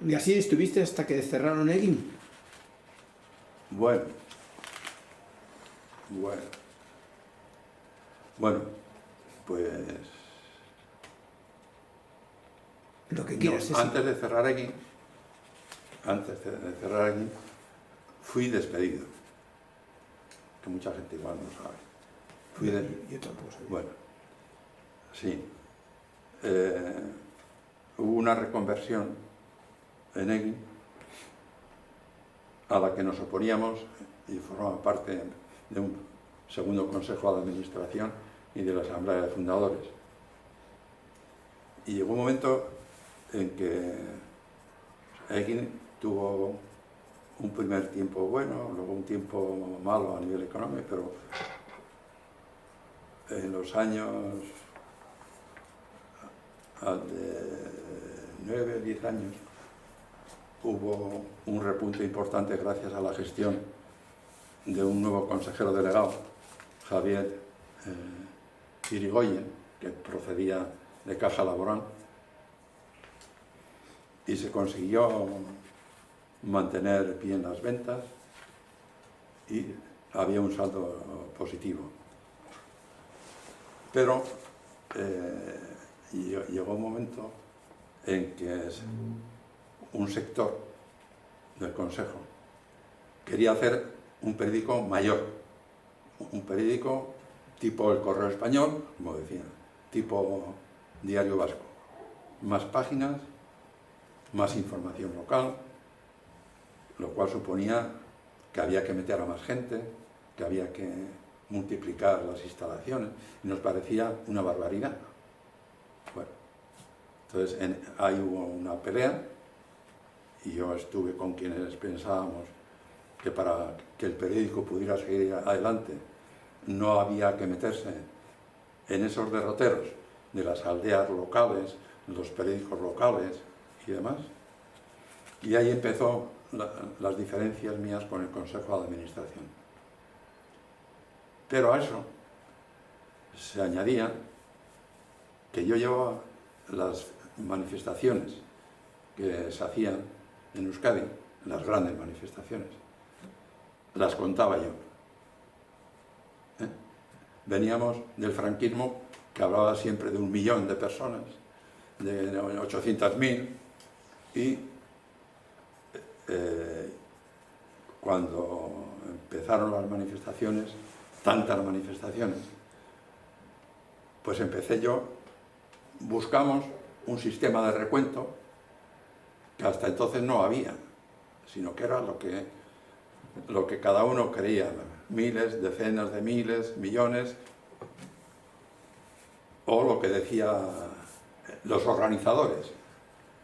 ¿Y así estuviste hasta que cerraron Egin? Bueno, pues Lo que no, quieras, sí. antes de cerrar Egin, fui despedido, que mucha gente igual no sabe. Yo tampoco sabía. Bueno, sí. Hubo una reconversión en Egin a la que nos oponíamos y formaba parte de un segundo consejo de administración y de la asamblea de fundadores. Y llegó un momento en que Egin tuvo un primer tiempo bueno, luego un tiempo malo a nivel económico, pero en los años de 9, 10 años hubo un repunte importante gracias a la gestión de un nuevo consejero delegado, Javier Irigoyen, que procedía de Caja Laboral, y se consiguió mantener bien las ventas y había un saldo positivo. Pero llegó un momento en que un sector del Consejo quería hacer un periódico mayor, un periódico tipo El Correo Español, como decían, tipo Diario Vasco, más páginas, más información local, lo cual suponía que había que meter a más gente, que había que multiplicar las instalaciones, y nos parecía una barbaridad. Bueno, entonces ahí hubo una pelea, y yo estuve con quienes pensábamos que para que el periódico pudiera seguir adelante no había que meterse en esos derroteros de las aldeas locales, los periódicos locales y demás. Y ahí empezó las diferencias mías con el Consejo de Administración. Pero a eso se añadía que yo llevaba las manifestaciones que se hacían en Euskadi, las grandes manifestaciones, las contaba yo. Veníamos del franquismo, que hablaba siempre de 1 millón de personas, de 800.000, y cuando empezaron las manifestaciones, tantas manifestaciones, pues empecé yo, buscamos un sistema de recuento que hasta entonces no había, sino que era lo que cada uno creía, miles, decenas de miles, millones, o lo que decían los organizadores.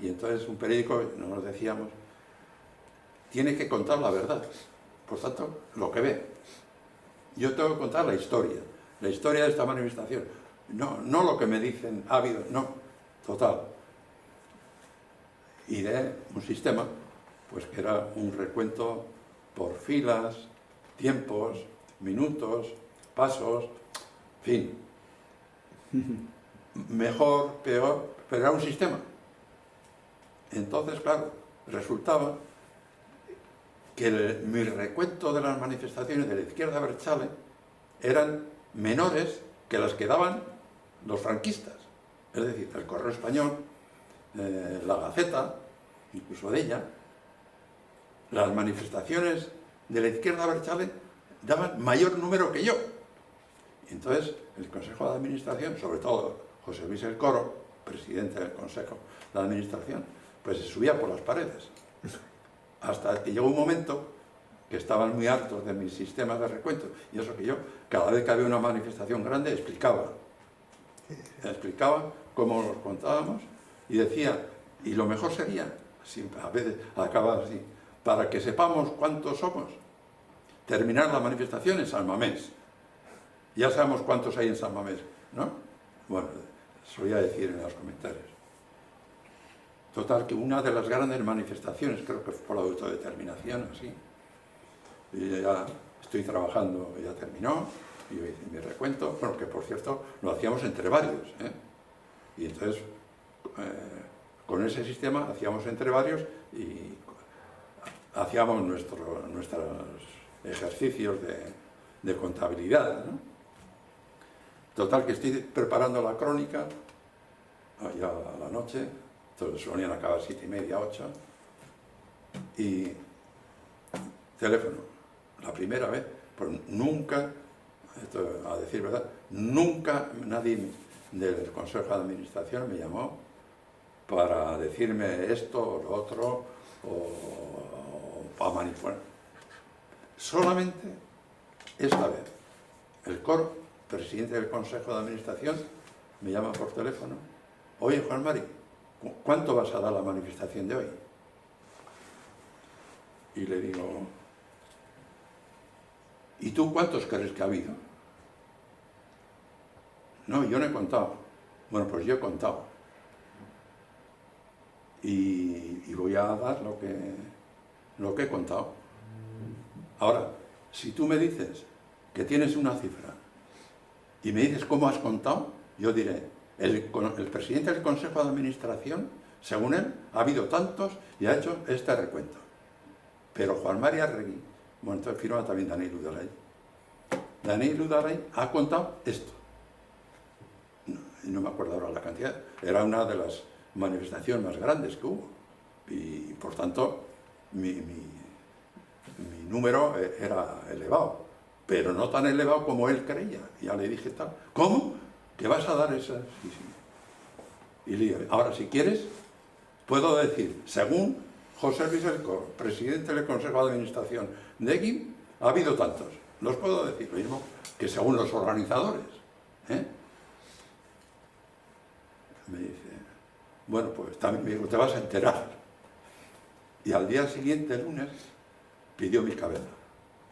Y entonces un periódico, nos decíamos, tiene que contar la verdad, por tanto, lo que ve. Yo tengo que contar la historia de esta manifestación, no lo que me dicen, ha habido, no, total. Y de un sistema, pues que era un recuento por filas, tiempos, minutos, pasos, en fin. Mejor, peor, pero era un sistema. Entonces, claro, resultaba que mi recuento de las manifestaciones de la izquierda abertzale eran menores que las que daban los franquistas. Es decir, el Correo Español, la Gaceta, incluso de ella, las manifestaciones de la izquierda abertzale daban mayor número que yo. Entonces, el Consejo de Administración, sobre todo José Luis El Coro, presidente del Consejo de Administración, pues se subía por las paredes. Hasta que llegó un momento que estaban muy hartos de mis sistemas de recuento, y eso que yo, cada vez que había una manifestación grande, explicaba cómo los contábamos, y decía, y lo mejor sería, a veces acababa así, para que sepamos cuántos somos, terminar la manifestación en San Mamés. Ya sabemos cuántos hay en San Mamés, ¿no? Bueno, solía decir en los comentarios. Total, que una de las grandes manifestaciones, creo que fue por la autodeterminación, así, y ya estoy trabajando, ya terminó, y yo hice mi recuento, bueno, que por cierto lo hacíamos entre varios, y entonces con ese sistema hacíamos entre varios y hacíamos nuestros ejercicios de contabilidad, ¿no? Total, que estoy preparando la crónica, ya a la noche, entonces solían acabar 7:30, 8, y teléfono, la primera vez, pues nunca, esto a decir verdad, nunca nadie del Consejo de Administración me llamó para decirme esto o lo otro, o para manipular. Solamente esta vez, el coro, presidente del Consejo de Administración, me llama por teléfono: oye, Juan Mari, ¿cuánto vas a dar la manifestación de hoy? Y le digo: ¿y tú cuántos crees que ha habido? No, yo no he contado. Bueno, pues yo he contado. Y voy a dar lo que he contado. Ahora, si tú me dices que tienes una cifra y me dices cómo has contado, yo diré: el presidente del Consejo de Administración, según él, ha habido tantos y ha hecho este recuento. Pero Juan Mari Arregui, bueno, entonces firma también Daniel Udaray. Daniel Udaray ha contado esto. No me acuerdo ahora la cantidad. Era una de las manifestaciones más grandes que hubo. Y, por tanto, mi número era elevado. Pero no tan elevado como él creía. Ya le dije tal. ¿Cómo? ¿Que vas a dar esas? Sí, sí. Y le dije: ahora, si quieres, puedo decir, según José Luis Elcor, presidente del Consejo de Administración de EGIM, ha habido tantos. Los puedo decir lo mismo que según los organizadores. Me dice: bueno, pues también me digo, te vas a enterar. Y al día siguiente, el lunes, pidió mi cabeza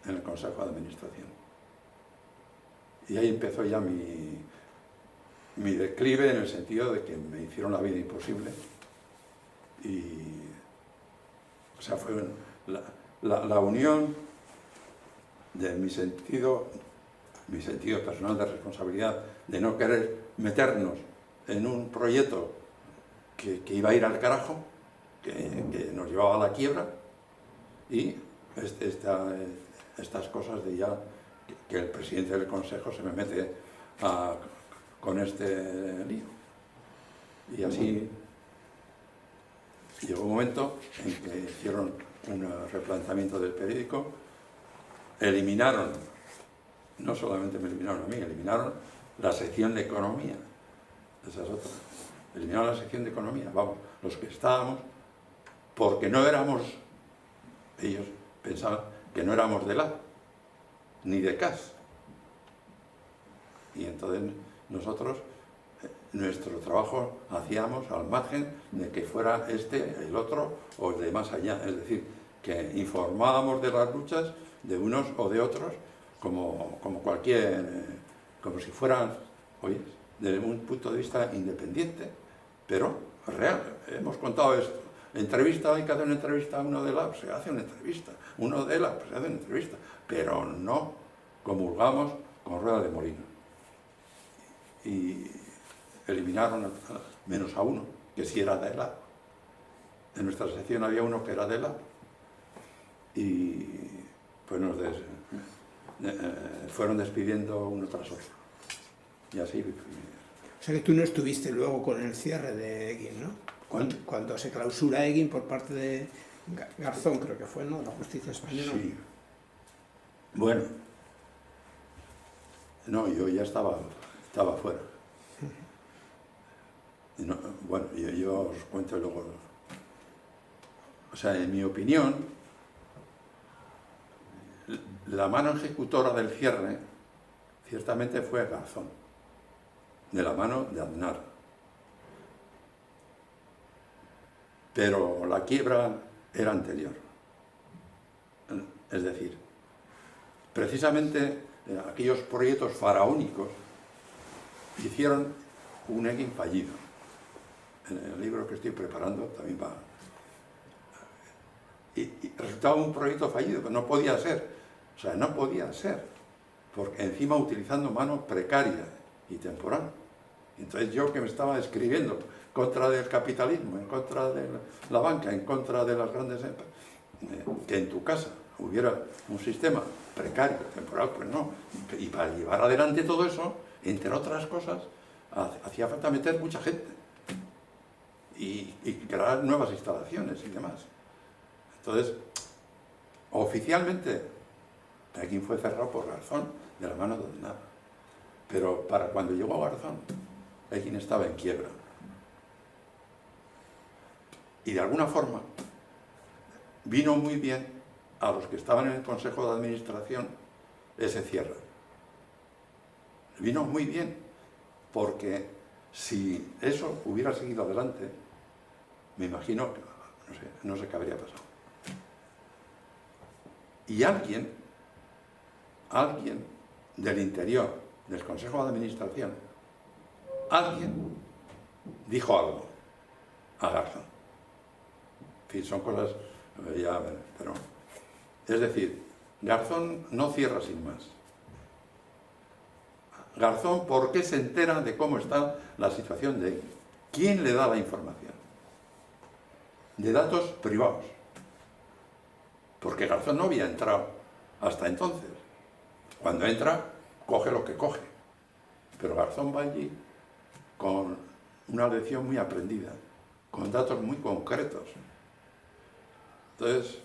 en el Consejo de Administración. Y ahí empezó ya mi declive, en el sentido de que me hicieron la vida imposible. Y, o sea, fue la unión de mi sentido personal de responsabilidad, de no querer meternos en un proyecto que iba a ir al carajo, que nos llevaba a la quiebra, y estas cosas de ya que el presidente del Consejo se me mete con este lío. Y así llegó un momento en que hicieron un replanteamiento del periódico, eliminaron, no solamente me eliminaron a mí, eliminaron la sección de economía. Esa es otra. Eliminaron la sección de economía, vamos, los que estábamos, porque no éramos, ellos pensaban que no éramos de LAB, ni de CAS. Y entonces nosotros, nuestro trabajo hacíamos al margen de que fuera el otro o el de más allá. Es decir, que informábamos de las luchas de unos o de otros como si fueran, oye, desde un punto de vista independiente, pero real. Hemos contado esto. Entrevista, hay que hacer una entrevista a uno de LAB, se hace una entrevista. Uno de LAB, se hace una entrevista. Pero no comulgamos con rueda de molino. Y eliminaron menos a uno, que sí era de LAB. En nuestra sección había uno que era de LAB. Y pues fueron despidiendo uno tras otro. Y así. O sea que tú no estuviste luego con el cierre de EGIM, ¿no? Cuando se clausura EGIM por parte de Garzón, creo que fue, ¿no? La justicia española. Sí. Bueno. No, yo ya estaba fuera. No, bueno, yo os cuento luego. O sea, en mi opinión, la mano ejecutora del cierre ciertamente fue Garzón, de la mano de Aznar. Pero la quiebra era anterior. Es decir, precisamente aquellos proyectos faraónicos hicieron un EGIM fallido. En el libro que estoy preparando también va. Y resultaba un proyecto fallido, que no podía ser. O sea, no podía ser. Porque encima utilizando mano precaria y temporal. Entonces yo, que me estaba escribiendo contra del capitalismo, en contra de la banca, en contra de las grandes empresas, que en tu casa hubiera un sistema precario, temporal, pues no. Y para llevar adelante todo eso, entre otras cosas, hacía falta meter mucha gente y crear nuevas instalaciones y demás. Entonces, oficialmente, Egin fue cerrado por Garzón, de la mano de Aznar. Pero para cuando llegó Garzón, Egin estaba en quiebra. Y de alguna forma, vino muy bien a los que estaban en el Consejo de Administración ese cierre. Vino muy bien, porque si eso hubiera seguido adelante, me imagino que, no sé qué habría pasado. Y alguien del interior del Consejo de Administración, alguien dijo algo a Garzón. En fin, son cosas ya, pero... Es decir, Garzón no cierra sin más. Garzón, ¿por qué se entera de cómo está la situación de Egin? ¿Quién le da la información? De datos privados. Porque Garzón no había entrado hasta entonces. Cuando entra, coge lo que coge. Pero Garzón va allí con una lección muy aprendida, con datos muy concretos. Entonces,